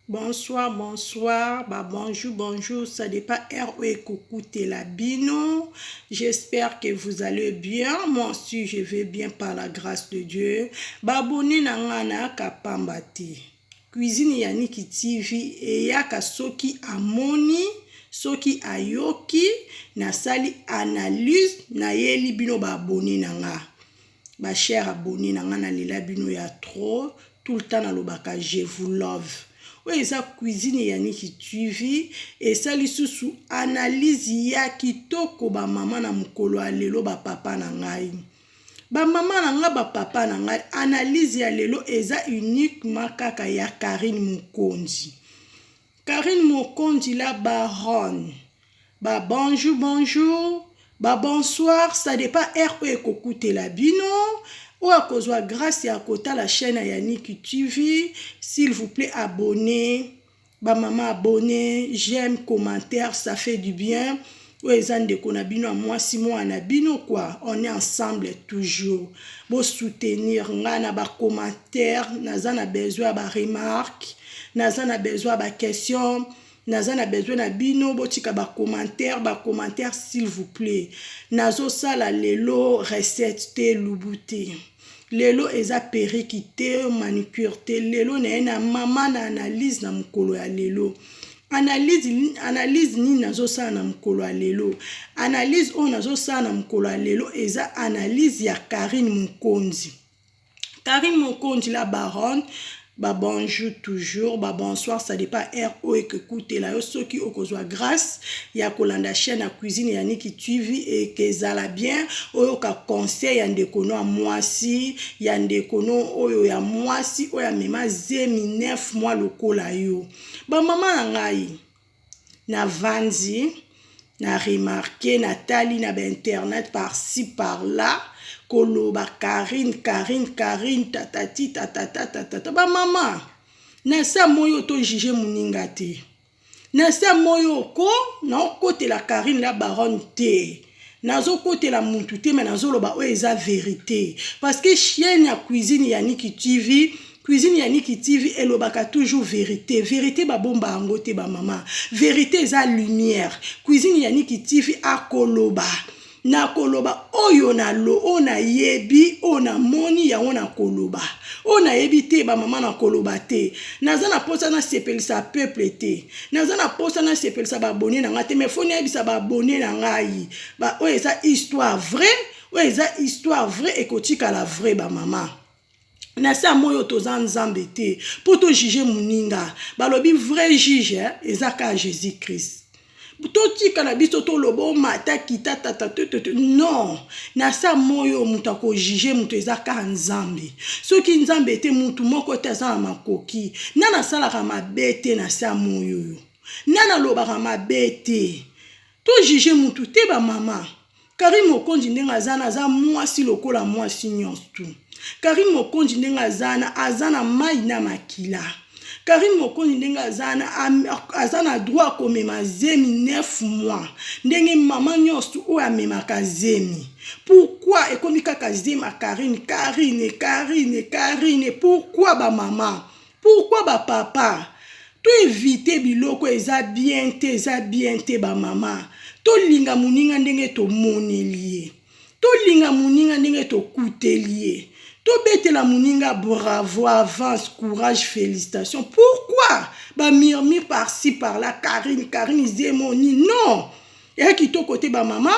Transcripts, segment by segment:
Bonsoir, bonsoir, bonjour, bonjour, ça dépend RE coucou Telabino. J'espère que vous allez bien. Moi aussi, je vais bien par la grâce de Dieu. Baboni nangana kapambati. Cuisine Yaniki TV et yaka soki amoni, soki ayoki, na sali analyse na yeli bino baboni nanga. Ba cher abonné nanga na lela bino ya trop, tout le temps na lobaka je vous love. Oui, ça cuisine Yaniki TV et ça lisusu analyse ya kitoko ba mama na mukolo alelo ba papa na ngai. Ba mama na nga ba papa na ngai analyse ya lelo eza uniquement kaka ya Karine Mokonzi. Karine Mokonzi la baronne. Ba bonjour, bonjour. Ba bonsoir, ça dépend RE Koku Telabino. Ou à cause de grâce à côté la chaîne Yaniki TV. S'il vous plaît, abonnez. Ba maman abonnez. J'aime, commentaire, ça fait du bien. Ouais, zande konabino à moi, si moi anabino quoi. On est ensemble toujours. Pour soutenir, ngana ba commentaire, nazana besoin ba remarque, nazana besoin ba question. Naza na besoin na bino botika ba commentaire s'il vous plaît. Nazo sala lelo recette te lubuti. Lelo eza periki te manicure te. Lelo na mama na analyse na mukolo ya lelo. Analyse ni nazo sala na mukolo ya lelo. Analyse o nazo sala na mukolo ya lelo eza analyse ya Karine Mokonzi. Karine Mokonzi la baronne. Ba bonjour toujours, ba bonsoir, ça dépend RO et que écoutez là, ceux qui ont besoin grâce, ya kolanda chaîne à cuisine Yaniki TV et que ça la bien, oyo ka conseil ya ndekono a mwasi, ya ndekono oyo ya mwasi, oyo ya mema zemi 9 mois lokola yo. Ba mama na ngai, na vanzi, na remarqué, na tali na ba internet par-ci par-là, koloba Karine, tatati, tatata. Ba mama, na sa moyo to juge muninga te. Na sa moyo ko, na kote la Karine la baronne te. Nazo kote la muntu te, mais nazo loba o eza vérité. Parce que chienne ya cuisine Yaniki TV, Cuisine Yaniki TV elobaka toujours vérité. Vérité ba bomba angote ba mama. Vérité eza lumière. Cuisine Yaniki TV akoloba. Na koloba oyo na lo ona yebi ona moni ya ona koloba ona yebi te ba mama na koloba te naza na posa na sepelisa peuple te naza na posa na sepelisa ba abonné na nga te mais foni yebisa ba abonné na ngai ba oyo eza histoire vraie ekotika la vraie ba mama na sa moyo toza nzambe te po to juger muninga balobi vrai juge eza ka Jésus Christ. Totika na biso to lobo mata kita tata non na sa moyo mutu ko juger mutu ezaka nzambe soki nzambe te mutu moko te za na makoki nana sala ka mabete na sa moyo nana loba ka mabete to juger mutu te ba mama Karine Mokonzi ndenga zana za mwasi lokola mwasi nyonso Karine Mokonzi ndenga zana azana mai na makila Karine Mokonzi ndenga azana droit komema zemi 9 mois. Ndenge mama nyonso o amemaka zemi. Pourquoi ekomi kaka zemi Karine? Pourquoi ba mama? Pourquoi ba papa? To éviter biloko eza bien te ba mama. To linga muninga ndenge to monelie. To linga muninga ndenge to kutelie. To bete la muninga bravo, avance, courage, félicitations. Pourquoi? Ba murmure par-ci par-là, Karine Zemoni. Non. Et qui to côté ba maman.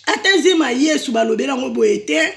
Attendez ma yesu ba lobela ngo boete.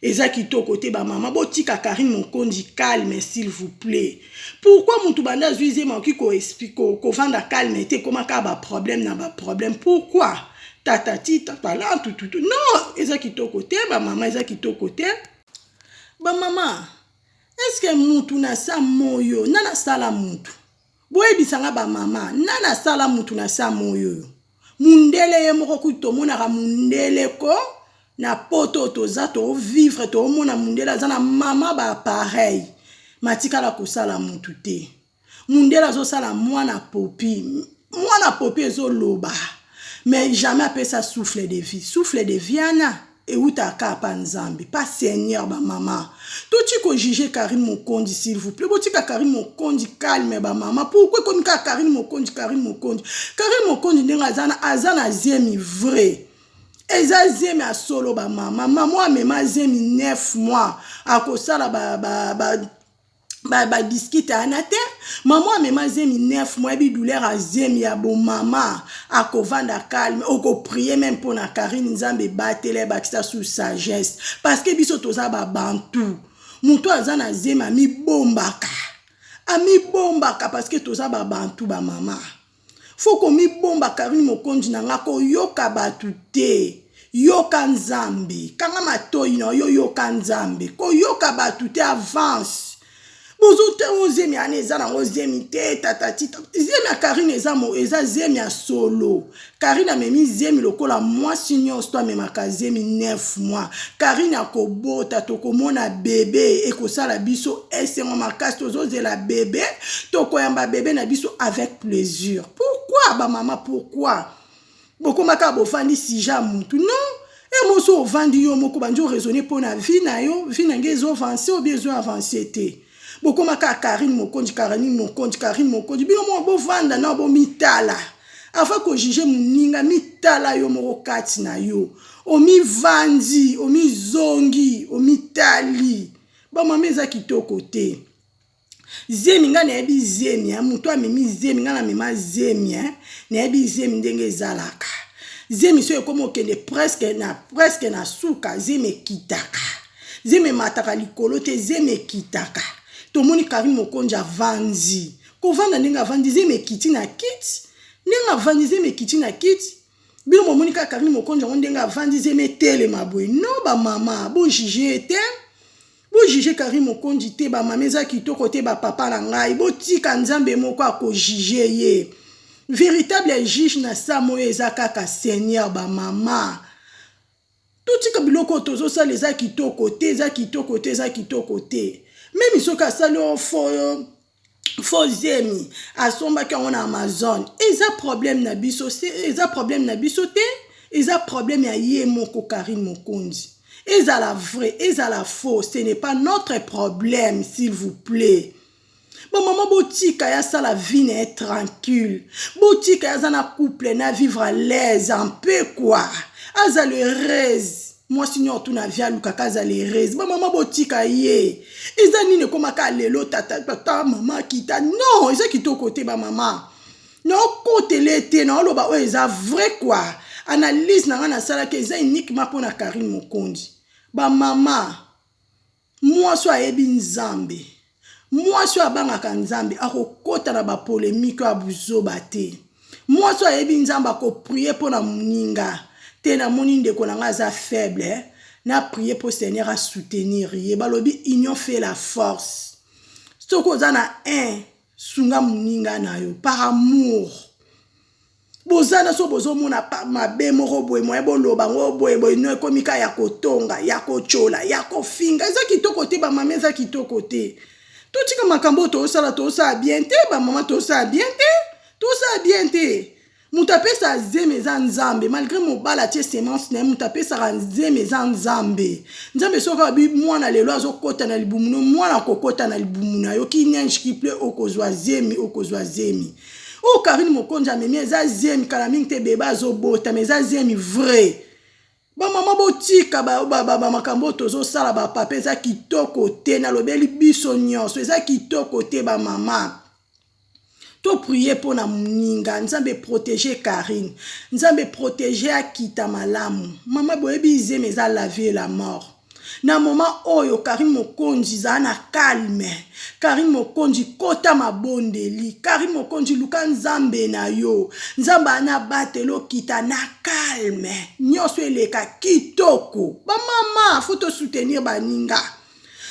Eza qui to côté ba maman. Botika Karine Mokonzi calme s'il vous plaît. Pourquoi mutu banda zuize ma ki ko explique ko vanda calme te comment ka ba problème na ba problème. Pourquoi? Tatati tatala tout. Non, eza qui to côté ba maman, eza qui to côté. Ba mama, est-ce que mutu na sa moyo, nana sala mutu? Boye bisanga ba mama, nana sala mutu na sa moyo. Mundele ye moko kuto mona ka mundele ko na poto toza to vivre to mona mundele zana mama ba pareil. Matika la ko sala mutu te. Mundele zo sala mwana popi ezo loba. Mais jamais appelle ça souffle de vie. Souffle de vie ana. et où ta capa nzambe, pas Seigneur, ba maman. Tout tu ko juger Karine Mokonzi, s'il vous plaît. Boti ka Karine Mokonzi, calme, ba maman. Pourquoi comme ka Karine Mokonzi, Karine Mokonzi? Karine Mokonzi, n'est azana zemi vrai. Eza zemi a solo, ba maman. Maman, même zemi 9 mois. A kosala ba discute anate maman mema zemi 9 mois bi douleur a zemi ya bon maman akovanda calme oko prier même pour na Karine nzambe batele bakisa sous sagesse parce que biso toza ba bantu muto azana zemi ami bombaka parce que toza ba bantu ba maman faut ko mi bomba Karine Mokonzi nanga ko yoka batu te yoka nzambe kanga matoi na yoka nzambe ko yoka batu te avance Bozote ozemi ane eza na ozemi te tatati zemi a Karine eza zemi a solo Karine a memi zemi lokola mwasi nyonso to amemaka zemi 9 mois Karine akobota tokomona bebe ekosala biso esengo makasi tozozela bebe tokoyamba bebe na biso avec plaisir. Pourquoi ba maman pourquoi bokomaka bofandi sija mutu non et moso ovandi yo moko banjo raisonner pour na vie na yo vie na ngezo avancer ou bien zo avancer te Bokoma ka Karine Mokonzi, bino mo bo vanda na bo mitala. Afa ko juger muninga mitala yo moko kati na yo. Omi vandi, omi zongi, omi tali. Ba mama eza kitoko te. Zemi nga na ebi zemi, muto amemi zemi nga na mema zemi, na ebi zemi ndenge ezalaka. Zemi so ekomo kende presque na suka zemi kitaka. Zemi mataka likolo te zemi kitaka. Tomoni Karine Mokonzi avandi. Kovanda ndenge avandi zeme kiti na kiti. Ndenge avandi zeme kiti na kiti. Bino momoni ka Karine Mokonzi ndenge avandi zeme tele mabwe. Non ba mama, bo juger te. Bo juger Karine Mokonzi te ba mama eza kitoko te ba papa na ngai. Bo tika nzambe moko ako juger ye. Véritable juge na sa moyo eza kaka Seigneur ba mama. Tout tika biloko tozo sa les a kitoko te, eza kitoko te, eza kitoko te. Même si on faux zemi asomba ki on Amazon eza problème na biso eza problème na biso te eza problème ya ye moko Karine Mokonzi eza la vraie eza la faux ce n'est pas notre problème s'il vous plaît. Bon maman botika ya ça la vie n'est tranquille botika ya zana couple na vivre à l'aise un peu quoi aza le rêve. Moi sinon tout na via lukaka za les rez. Ba maman botika ye. Eza nini komaka lelo tata maman kita. Non, eza kitoko te ba maman. Non côté l'été non loba o eza vrai quoi. Analyse na ngana sala ke eza uniquement pour na Karine Mokonzi. Ba maman. Moi so ayebi nzambe. Moi so abanga nzambe akokota na ba polémique abuzo bate. Moi so ayebi nzambe ako prier pour na muninga. Tena moni ndeko na nga za faible na prier pour Seigneur à soutenir ye balobi union fait la force soko zana sunga muninga na yo par amour bozana so bozo mona mabe moko boye moye boloba ngo boye no komika ya kotonga ya kochola ya kofinga eza kitoko te ba mama eza kitoko te tout tika makambo to sala bien te ba mama to sala bien te Mutapesa zeme za nzambe malgré mobala tie semence na mutapesa zeme za nzambe nzambe soka bi mwana lelo azokota na libumuno mwana kokota na libumuna yo ki nyange ki ple okozwa zemi o Karine Mokonzi amemi eza zemi kala mingi te beba azobota mais eza zemi vrai ba mama botika ba makambo tozo sala ba papa eza kitoko te na lobeli biso nyonso eza kitoko te ba mama. To prier pour na muninga nzambe protéger Karine nzambe protéger akita malamu mama boyebi zeme za la vie et la mort na moment oyo Karine Mokonzi za na calme Karine Mokonzi kota mabondeli Karine Mokonzi luka nzambe na yo nzambe ana batelo kita na calme nyonso eleka kitoko ba mama faut soutenir baninga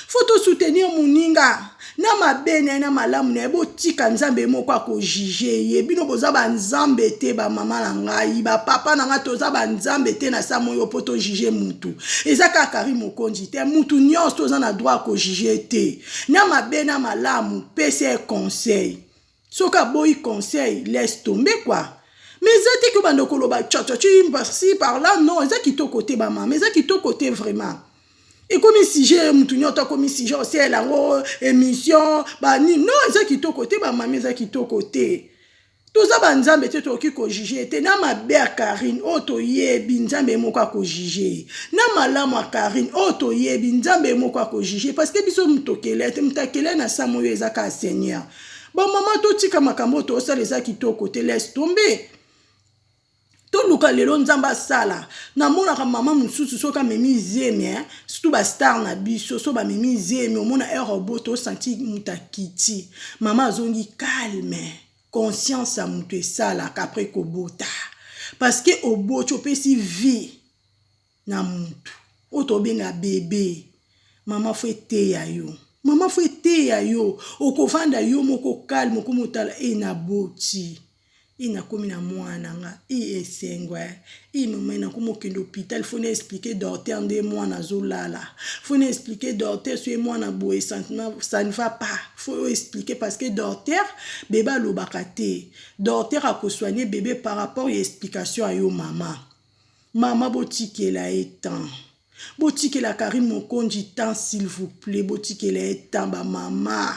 faut soutenir muninga na mabene na malamu na ebo tika nzambe moko ako juger ye bino boza ba nzambe te ba mama na ngai ba papa na nga toza ba nzambe te na sa moyo poto juger mutu ezaka Karine Mokonzi te mutu nyonso toza na droit ko juger te na mabene na malamu pese conseil soka boyi conseil laisse tomber quoi Mais ça te que bando koloba tchatchachi par-ci par-là, non, ça qui to côté maman, mais ça qui to côté vraiment. Et comme si j'ai moutounio, comme si j'ai aussi la émission, bah ni non, ça qui to côté maman, mais ça qui to côté. Tout ça banzambe te to ki ko juger, te na mabe a Karine, o to yebi nzambe moko ko juger. Na malamu a Karine, o to yebi nzambe moko ko juger parce que biso mutokele, te mutakele na samoyo ezaka Seigneur. Bon maman to tika makambo to ça les a qui to côté laisse tomber. To luka lelo nzamba sala na mona ka mama mususu soka memi zeme surtout ba star na biso so ba memi zeme o mona robot to senti mutakiti mama azongi calme conscience a mutu sala après ko bota parce que obo chopesi vie na mutu oto benga bébé mama fo ete ya yo mama fo ete ya yo okovanda yo moko calme ko mutala e na boti ina komi na mwana nga esengwa mena komo kende hôpital faut expliquer docteur de mwana zolala faut expliquer docteur so mwana boye ça ne va pas faut expliquer parce que docteur bébé lobakate docteur a ko soigner bébé par rapport à explication à yo mama botikela etant botikela Karine Mokonzi temps s'il vous plaît botikela etant ba mama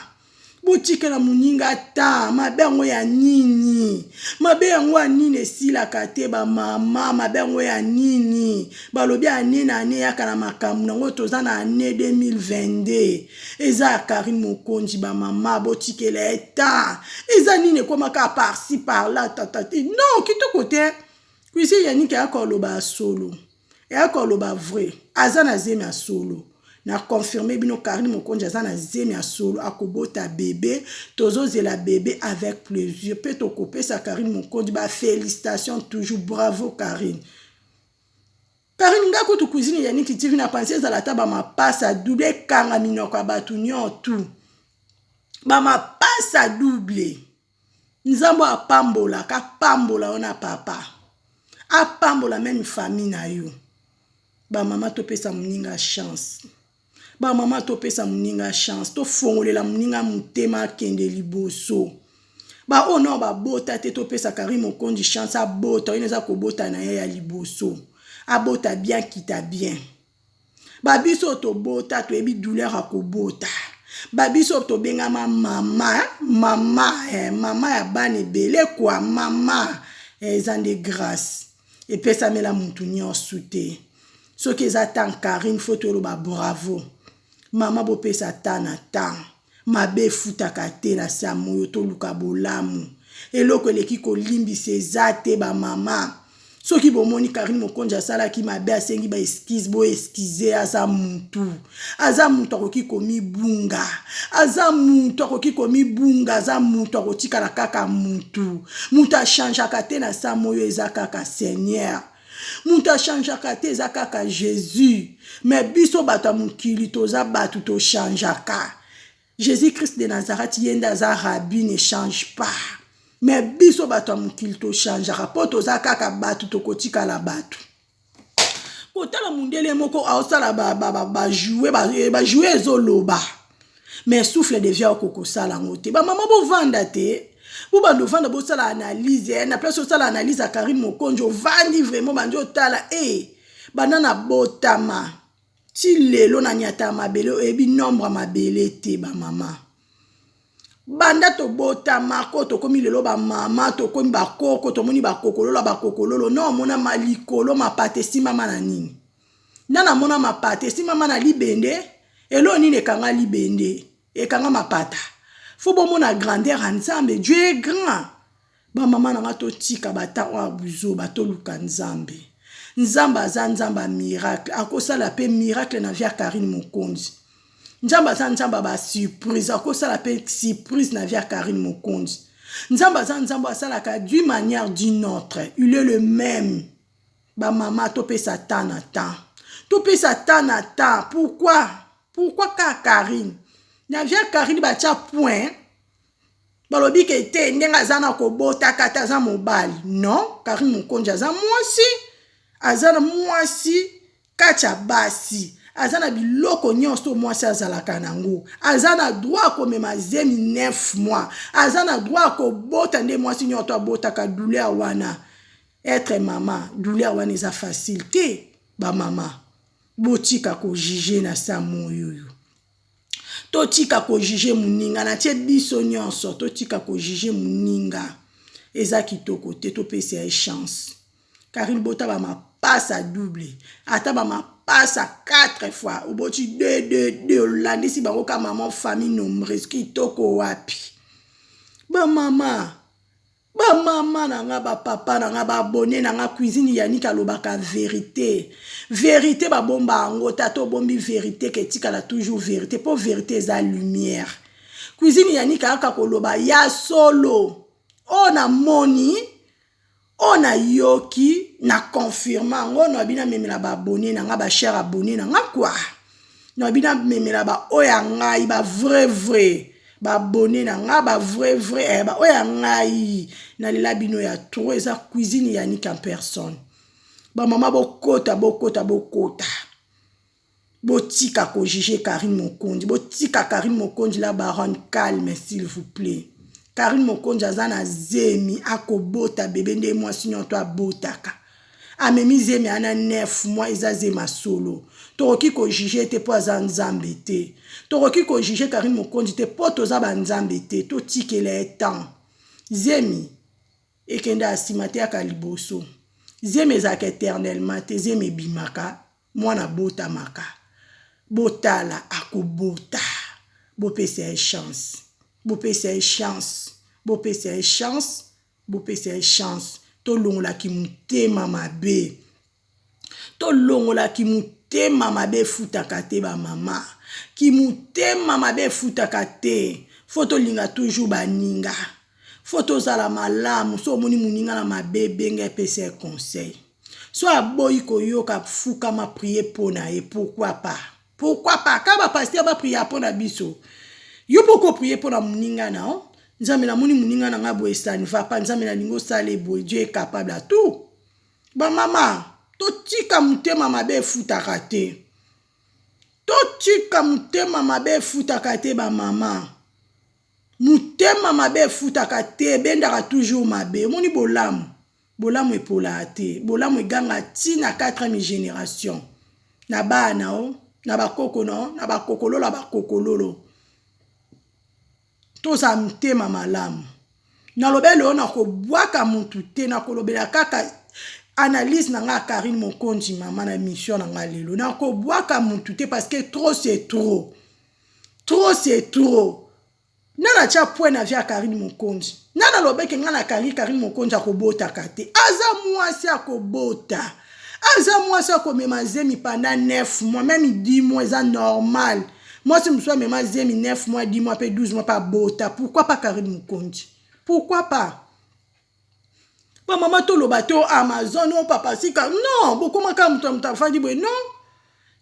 boutique la muninga ta mabengo ya nini mabengo ya nini sila kate ba mama mabengo ya nini balobi ane na ane ya kana makamu nango toza na ane 2022 eza Karine Mokonzi ba mama boutique la eta eza nini koma ka par-ci par-là tatati non kito côté kuisi yani ki akoloba solo e akoloba vrai azana zemi solo na confirmé bino Karine Mokonzi azana zemi solo akobota bébé tozo zela bébé avec plaisir peut to couper sa Karine Mokonzi ba félicitations toujours bravo Karine ngako tu cuisine yani ki TV na penser za la taba ma passa double kanga minoko abatu nyotu ba ma passa double nzambo apambola ka pambola ona papa apambola même famille na yo ba mama to pesa muninga chance ba mama to pesa muninga chance to fongolela muninga mutema kende liboso ba ono ba bota te to pesa Karine Mokonzi chance a bota ineza ko bota na ya liboso a bota bien kita bien ba biso to bota to ebi douleur a ko bota ba biso to benga mama ya bane bele kwa mama ezande grâce et pesa mela mutu nyonso te soki eza tan Karine faut to ba bravo mama bo pesa tana tan mabe futaka te na samoyo to luka bolamu eloko eleki kolimbisa eza te ba mama soki bomoni Karine Mokonzi asala ki mabe asengi ba excuse bo excuse aza mutu akoki komi bunga aza mutu akotikala kaka mutu achangeaka te na samoyo eza kaka Seigneur mutu achangeaka te eza kaka Jésus mais biso bato mukili toza bato to changeaka Jésus-Christ de Nazareth yenda aza rabbi ne change pas mais biso bato mukili to changeaka po toza kaka bato to kotika la bato kotala mundele moko aosala ba jouer ezoloba mais souffle de vie okokosala ngote ba mama bo vanda te Vous bando vanda bo sala analyse na place sala analyse a Karine Mokonzi vandi vraiment banjo tala banana botama ti lelo na nyata mabele ebi nombre mabele te ba mama banda to botama ko to komi lelo ba mama to komi ba koko to moni ba kokololo no mona malikolo mapate si mama na nini nana mona mapate si mama na libende elo nini kanga libende e kanga mapata faut bon mon grandeur ensemble Dieu est grand ba mama na to tika bata wa buzo bato luka nzambe nzamba miracle akosala pe miracle na via Karine Mokonzi nzamba ba surprise akosala pe surprise na via Karine Mokonzi nzamba asala ka d'une manière d'une autre il est le même ba mama to pe satan à temps pourquoi ka Karine na via Karine ba tia point balobi ke te ndenga zana ko bota kata za mobali non Karine Mokonzi za mwasi azana mwasi kacha basi azana biloko nyonso mwasi azalaka nango azana droit ko mema zemi 9 mois azana droit ko bota nde mwasi nyoto abota ka douleur wana être maman douleur wana eza facile te ba mama botika ko juger na sa moyoyo totika ko juger muninga na tie biso nyonso totika ko juger muninga eza kitoko te topesa ya chance Karine Bota ba ma passe à double ata ba ma passe à 4 fois oboti 2 landisi bango ka maman famille nombreuse kitoko wapi ba mama nanga ba papa nanga ba abonné nanga cuisine Yannick alobaka vérité ba bomba ango tato bombi vérité ke tikala toujours vérité pour vérité eza lumière cuisine Yannick aka koloba ya solo ona moni ona yoki na confirma ango no bina memela ba abonné nanga ba cher abonné nanga quoi no bina memela ba oya ngai ba vrai ba abonné nanga ba vrai ba oya ngai na lela bino ya trop eza cuisine Yannick en personne ba mama bokota botika ko juger Karine Mokonzi botika Karine Mokonzi la baronne calme s'il vous plaît Karine Mokonzi azana zemi akobota bébé nde moi sinon toi botaka amemi zemi ana 9 mois eza zema solo toroki ko juger te po azanzambe te toroki ko juger Karine Mokonzi te po toza banzambe te to tikela temps zemi ekenda asimate aka liboso zemi ezaka éternellement te zemi bimaka mwana bota maka botala akobota bopesa chance tolongola ki mutema mabe futaka te ba mama ki mutema mabe futaka te foto linga toujours baninga foto zala malamu so moni muninga na mabe benga pesa conseil so aboyi koyoka fuka ma prier pona et pourquoi pas quand ba pasteur ba prier pona biso yo poko prier pona muninga na nzambe na moni muninga na ngabo esani va pa nzambe na lingo sale boy Dieu est capable à tout ba mama totika mutema mabe futaka te ba mama mutema mabe futaka te bendaka toujours mabe moni bolamu epola te bolamu eganga tina 4e génération na bana na bakoko na bakokololo toza mutema malamu na lobelo na kobwaka mutu te na kolobela kaka analyse na nga Karine Mokonzi mama na mission na nga lelo na kobwaka mutu te parce que trop c'est trop nana tia point na via Karine Mokonzi nana lobeke nga na Karine Mokonzi akobotaka te aza mwasi akobota aza mwasi akomema zemi pendant 9 mois même 10 mois eza normal moi si mswa mema zemi 9 mois 10 mois pe 12 mois pa bota pourquoi pas Karine Mokonzi pourquoi pas ba mama to lobato Amazon o papa sika non bokoma ka muta fandi boy non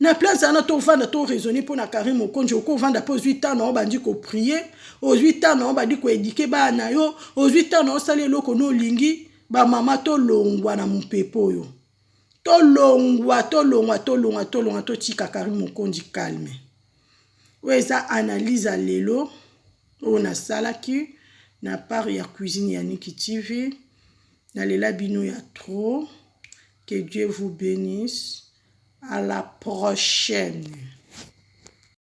na place ana to vanda to raisonner pour na Karine Mokonzi ko vanda po 8 ans na bandi ko prier aux 8 ans na bandi ko éduquer ba na yo aux 8 ans na sali loko no lingi ba mama to longwa na mupepo yo to longwa to tika Karine Mokonzi calme weza analyse à lelo on a salaki na part ya cuisine Yannick TV na lela bino ya trop que Dieu vous bénisse à la prochaine.